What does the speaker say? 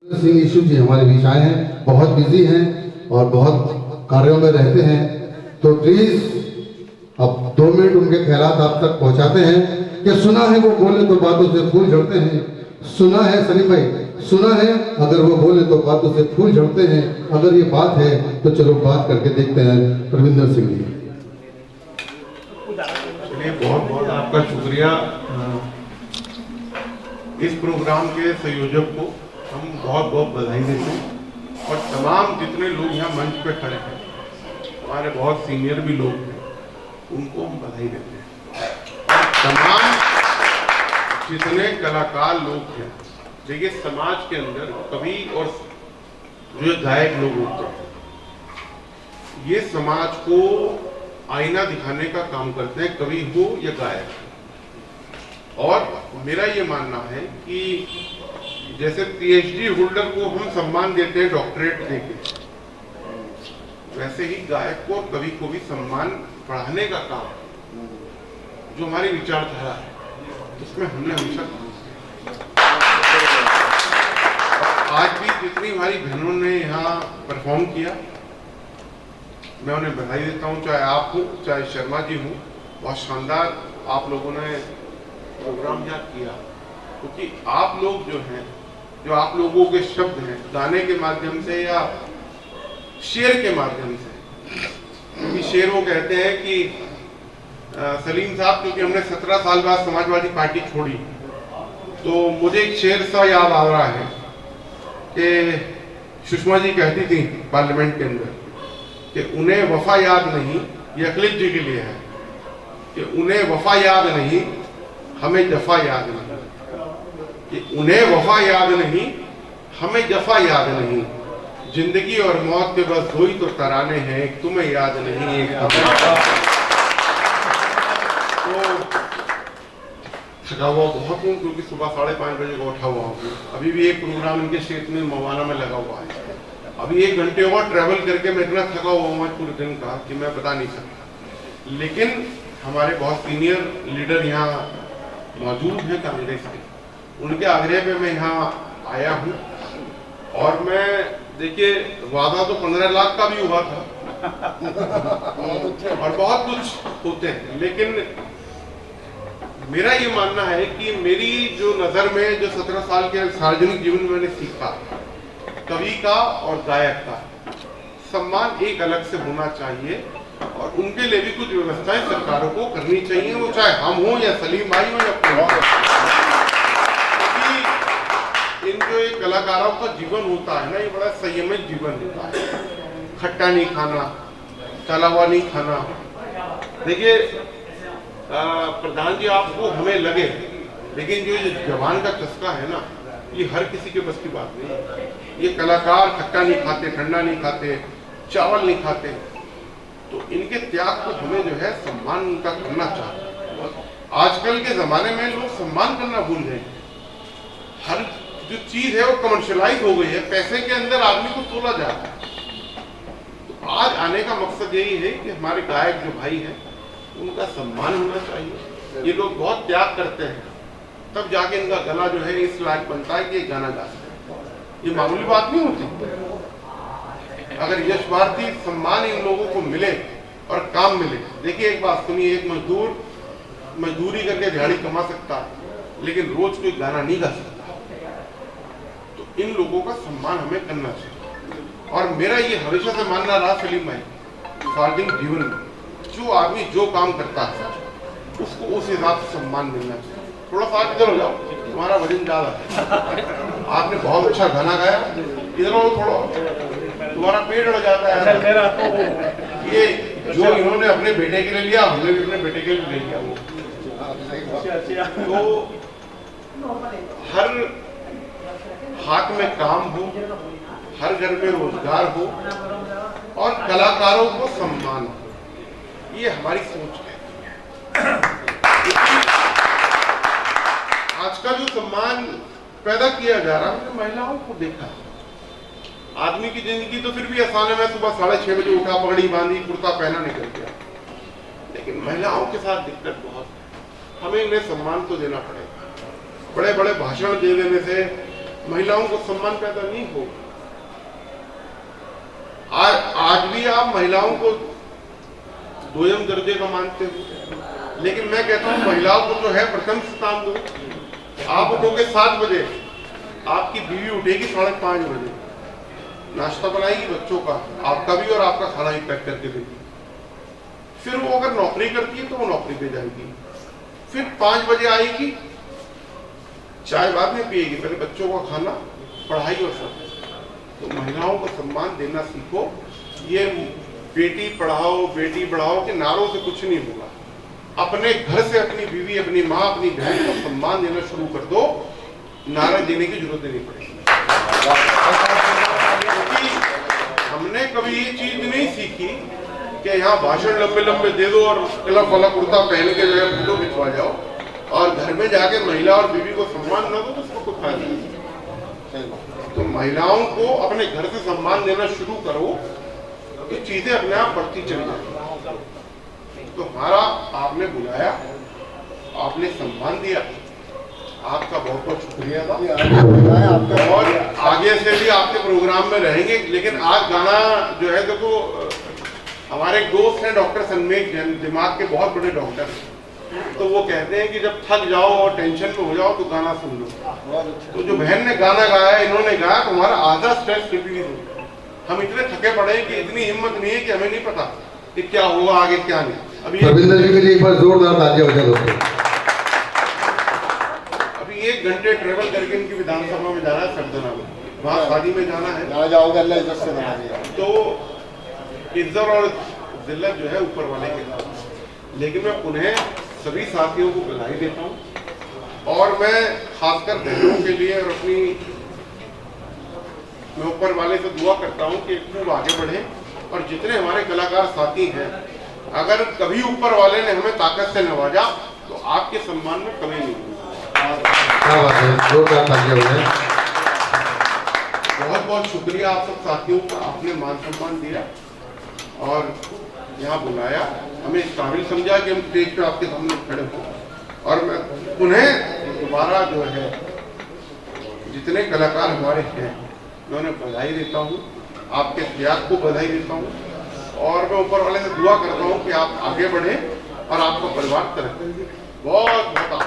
Singh issue जी हमारे बीच आए हैं, बहुत बिजी हैं और बहुत कार्यों में रहते हैं, तो प्लीज अब 2 मिनट उनके ख्यालात आप तक पहुंचाते हैं कि सुना है वो बोले तो बातों से फूल झड़ते हैं। सुना है सलीम भाई, सुना है अगर वो बोले तो बातों से फूल झड़ते हैं। अगर ये बात है तो चलो बात करके देखते हैं। परविंदर सिंह जी। चलिए, बहुत बहुत आपका शुक्रिया। इस प्रोग्राम के संयोजक को हम बहुत बहुत बधाई देते हैं और तमाम जितने लोग यहाँ मंच पे खड़े हैं, हमारे बहुत सीनियर भी लोग हैं, उनको हम बधाई देते हैं। तमाम जितने कलाकार लोग हैं, देखिए समाज के अंदर कवि और जो गायक लोग होते हैं, ये समाज को आईना दिखाने का काम करते हैं, कवि हो या गायक। और मेरा ये मानना है कि जैसे पीएचडी होल्डर को हम सम्मान देते हैं डॉक्टरेट देके, वैसे ही गायक को और कवि को भी सम्मान बढ़ाने का काम जो हमारी विचारधारा है उसमें हमने हमेशा आज भी जितनी हमारी बहनों ने यहाँ परफॉर्म किया, मैं उन्हें बधाई देता हूँ। चाहे आप हो, चाहे शर्मा जी हो, बहुत शानदार आप लोगों ने प्रोग्राम यहाँ किया, क्योंकि आप लोग जो हैं, जो आप लोगों के शब्द हैं गाने के माध्यम से या शेर के माध्यम से, क्योंकि शेर वो कहते हैं कि सलीम साहब, क्योंकि हमने 17 साल बाद समाजवादी पार्टी छोड़ी, तो मुझे एक शेर सा याद आ रहा है कि सुषमा जी कहती थी पार्लियामेंट के अंदर कि उन्हें वफा याद नहीं, ये अखिलेश जी के लिए है कि उन्हें वफा याद नहीं, हमें जफा याद नहीं। कि उन्हें वफा याद नहीं, हमें जफा याद नहीं। जिंदगी और मौत के बस 2 ही तो तराने हैं, एक तुम्हें याद नहीं, एक तो थका हुआ बहुत हूँ, क्योंकि सुबह 5:30 बजे को उठा हुआ हूँ। अभी भी एक प्रोग्राम इनके क्षेत्र में मवाना में लगा हुआ है। अभी 1 घंटे और ट्रैवल करके मैं इतना थका हुआ हूँ पूरे दिन का कि मैं बता नहीं सकता। लेकिन हमारे बहुत सीनियर लीडर यहाँ मौजूद हैं कांग्रेस के, उनके आग्रह पे मैं यहाँ आया हूँ। और मैं देखिए, वादा तो 15 लाख का भी हुआ था और बहुत कुछ होते हैं, लेकिन मेरा ये मानना है कि मेरी जो नज़र में जो 17 साल के सार्वजनिक जीवन में मैंने सीखा, कवि का और गायक का सम्मान एक अलग से होना चाहिए और उनके लिए भी कुछ व्यवस्थाएं सरकारों को करनी चाहिए, वो चाहे हम हो या सलीम भाई हो या क्योंकि इन जो एक कलाकारों का जीवन होता है ना, ये बड़ा संयमित जीवन होता है। खट्टा नहीं खाना, तला हुआ नहीं खाना। देखिए प्रधान जी, आपको हमें लगे, लेकिन जो जवान का चस्का है ना, ये हर किसी के बस की बात नहीं है। ये कलाकार खट्टा नहीं खाते, ठंडा नहीं खाते, चावल नहीं खाते, तो इनके त्याग को हमें जो है सम्मान उनका करना चाहिए। आजकल के जमाने में लोग सम्मान करना भूल गए। हर जो चीज है वो कमर्शियलाइज हो गई है, पैसे के अंदर आदमी को तोला जाता है। तो आज आने का मकसद यही है कि हमारे गायक जो भाई हैं उनका सम्मान होना चाहिए। ये लोग बहुत त्याग करते हैं, तब जाके इनका गला जो है इस लायक बनता है कि ये गाना गा सकते। ये मामूली बात नहीं होती। अगर यश भारती सम्मान इन लोगों को मिले और काम मिले। देखिए एक बात सुनिए, एक मजदूर मजदूरी करके दिहाड़ी कमा सकता है, लेकिन रोज कोई गाना नहीं गा सकता। तो इन लोगों का सम्मान हमें करना चाहिए। और मेरा ये हमेशा से मानना रहा सलीम भाई, सार्वजनिक जीवन में जो आदमी जो काम करता है उसको उस हिसाब से सम्मान मिलना चाहिए। थोड़ा सा इधर हो जाओ, तुम्हारा वजन ज्यादा है। आपने बहुत अच्छा गाना गाया, इधर हो थोड़ा, तुम्हारा पेट हो जाता है। ये जो इन्होंने अपने बेटे के लिए लिया, हमने भी अपने बेटे के लिए ले लिया। वो तो हर हाथ में काम हो, हर घर में रोजगार हो और कलाकारों को सम्मान हो, ये हमारी सोच है। आज का जो सम्मान पैदा किया जा रहा है, महिलाओं को देखा। आदमी की जिंदगी तो फिर भी आसान है, मैं सुबह 6:30 बजे उठा, पगड़ी बांधी, कुर्ता पहना, निकल गया। लेकिन महिलाओं के साथ दिक्कत बहुत है। हमें इन्हें सम्मान तो देना पड़ेगा। बड़े बड़े भाषण दे देने से महिलाओं को सम्मान पैदा नहीं होगा। आज भी आप महिलाओं को दोयम दर्जे का मानते हो, लेकिन मैं कहता हूं महिलाओं को जो है प्रथम स्थान दो। आप उठोगे 7 बजे, आपकी बीवी उठेगी 5:30 बजे, नाश्ता बनाएगी बच्चों का, आपका भी, और आपका खाना ही पैक करके देगी। फिर वो अगर नौकरी करती है तो वो नौकरी पे जाएगी, फिर 5 बजे आएगी, चाय बाद में पिएगी, पहले बच्चों का खाना, पढ़ाई और सब। तो महिलाओं को सम्मान देना सीखो। ये बेटी पढ़ाओ बेटी बढ़ाओ के नारों से कुछ नहीं होगा। अपने घर से अपनी बीवी, अपनी माँ, अपनी बहन को सम्मान देना शुरू कर दो, नारा देने की जरूरत नहीं पड़ेगी। क्योंकि हमने कभी ये चीज नहीं सीखी कि यहाँ भाषण लंबे लंबे दे दो और क्लब वाला कुर्ता पहन के जो है फोटो खिंचवा जाओ, और घर में जाके महिला और बीवी को सम्मान न दो तो उसको कोई फायदा नहीं। तो महिलाओं को अपने घर से सम्मान देना शुरू करो, तो चीजें अपने आप बढ़ती चली जाएंगी। तो हमारा आपने बुलाया, आपने सम्मान दिया, आपका बहुत बहुत शुक्रिया था। और आगे से भी आपके प्रोग्राम में रहेंगे। लेकिन आज गाना जो है, देखो हमारे दोस्त हैं डॉक्टर सन्मेश जैन, दिमाग के बहुत बड़े डॉक्टर हैं, तो वो कहते हैं कि जब थक जाओ और टेंशन में हो जाओ तो गाना सुन लो। तो जो बहन ने गाना गाया, इन्होंने गाया, तो हमारा आधा स्ट्रेस रिलीज हो। हम इतने थके पड़े हैं कि इतनी हिम्मत नहीं है कि हमें नहीं पता कि क्या होगा आगे क्या नहीं। अभी रविंद्र जी के लिए एक बार जोरदार तालियां बजा दो। अभी 1 घंटे ट्रेवल करके इनकी विधानसभा में जाना है, सरदना में, वहाँ शादी में जाना है। जाओगे अल्लाह इज्जत से तो इज्जत और जिल्लत जो है ऊपर वाले के साथ। लेकिन मैं पुनः सभी साथियों को बधाई देता हूँ, और मैं खासकर बहनों के लिए और अपनी, मैं ऊपर वाले से दुआ करता हूँ कि खूब आगे बढ़े। और जितने हमारे कलाकार साथी हैं, अगर कभी ऊपर वाले ने हमें ताकत से नवाजा तो आपके सम्मान में कमी नहीं होगी। बहुत बहुत शुक्रिया आप सब साथियों का, आपने मान सम्मान दिया और यहाँ बुलाया, हमें इस काबिल समझा कि हम स्टेज पे आपके सामने खड़े हो। और मैं पुनः दोबारा जो है जितने कलाकार हमारे हैं, मैं उन्हें बधाई देता हूँ, आपके त्याग को बधाई देता हूँ, और मैं ऊपर वाले से दुआ करता हूँ कि आप आगे बढ़ें और आपका परिवार तरक्की करे। बहुत बहुत